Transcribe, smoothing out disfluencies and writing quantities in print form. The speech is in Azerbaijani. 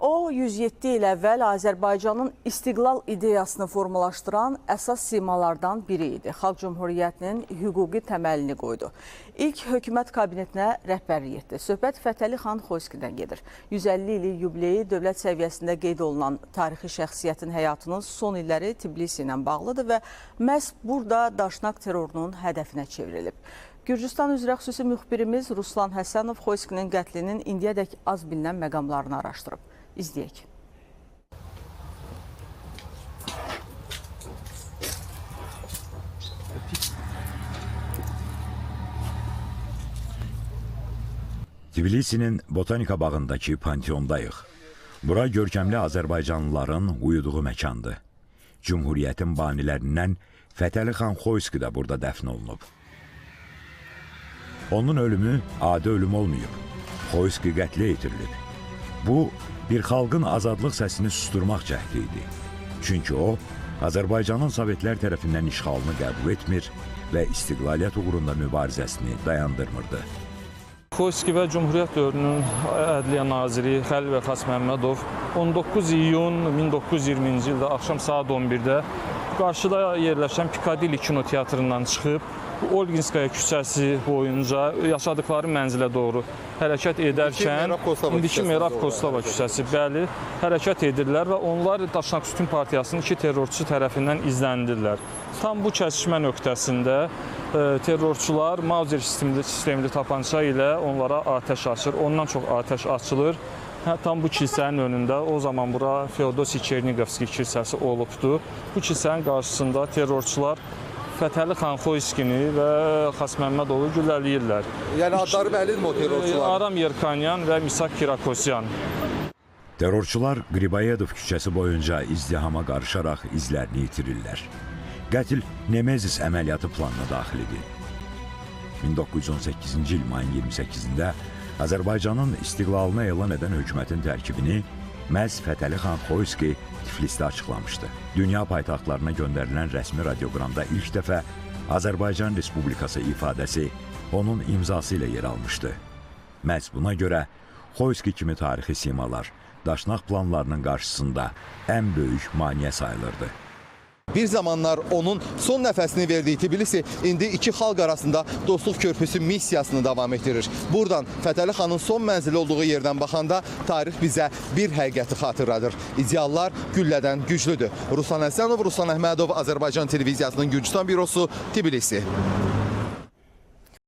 O, 107 il əvvəl Azərbaycanın istiqlal ideyasını formalaşdıran əsas simalardan biri idi. Xalq Cümhuriyyətinin hüquqi təməlini qoydu. İlk hökumət kabinetinə rəhbərlik etdi. Söhbət Fətəli xan Xoyskidən gedir. 150 illik yubileyi dövlət səviyyəsində qeyd olunan tarixi şəxsiyyətin həyatının son illəri Tbilisi ilə bağlıdır və məhz burada Daşnak terrorunun hədəfinə çevrilib. Gürcüstan üzrə xüsusi müxbirimiz Ruslan Həsənov Xoyskinin qətlinin indiyədək az bilinən məqamlarını araşdırıb. İzləyək. Tbilisinin Botanika bağındakı Panteondayıq. Bura görkəmli Azərbaycanlıların uyuduğu məkandır. Cümhuriyyətin banilərindən Fətəli xan Xoyski də burada dəfn olunub. Onun ölümü adi ölüm olmayıb. Xoyski qətlə yetirilib. Bu, bir xalqın azadlıq səsini susturmaq cəhdi idi. Çünki o, Azərbaycanın Sovetlər tərəfindən işğalını qəbul etmir və istiqlaliyyət uğrunda mübarizəsini dayandırmırdı. Xoyski və Cümhuriyyət dövrünün Ədliyyə naziri Xəlil Vəfas Məmmədov 19 iyun 1920-ci ildə axşam saat 11-də qarşıda yerləşən Pikadilli kinoteatrından çıxıb Olginskaya küçəsi boyunca yaşadıkları mənzilə doğru hərəkət edərkən, indiki Merab Kostava küçəsi, bəli, hərəkət edirlər və onlar Daşnak Sütun Partiyasının iki terrorçusu tərəfindən izləndirlər. Tam bu kəsişmə nöqtəsində terrorçular Mauser sistemli tapança ilə onlara atəş açır, ondan çox atəş açılır. Tam bu kilsənin önündə, o zaman bura Feodosi Çerniqovski kilsəsi olubdu. Bu kilsənin qarşısında terrorçular Fətəli xan Xoyskini və Xas Məmmədovu güllələyirlər. Yəni adları bəllidir o terrorçular? Aram Yerkanyan və Misak Kirakosyan. Terrorçular Qriboyedov küçəsi boyunca izdihama qarışaraq izlərini itirirlər. Qətil Nemezis əməliyyatı planına daxil idi. 1918-ci il mayın 28-də Azərbaycanın istiqlalını elan edən hökumətin tərkibini məhz Fətəli xan Xoyski Tiflisdə açıqlamışdı. Dünya paytaxtlarına göndərilən rəsmi radioqramda ilk dəfə Azərbaycan Respublikası ifadəsi onun imzası ilə yer almışdı. Məhz buna görə Xoyski kimi tarixi simalar Daşnak planlarının qarşısında ən böyük maneə sayılırdı. Bir zamanlar onun son nəfəsini verdiyi Tbilisi indi iki xalq arasında dostluq körpüsü missiyasını davam etdirir. Buradan Fətəli xanın son mənzili olduğu yerdən baxanda tarix bizə bir həqiqəti xatırladır. İdeallar güllədən güclüdür. Ruslan Həsənov, Ruslan Əhmədov, Azərbaycan televiziyasının Gürcüstan bürosu, Tbilisi.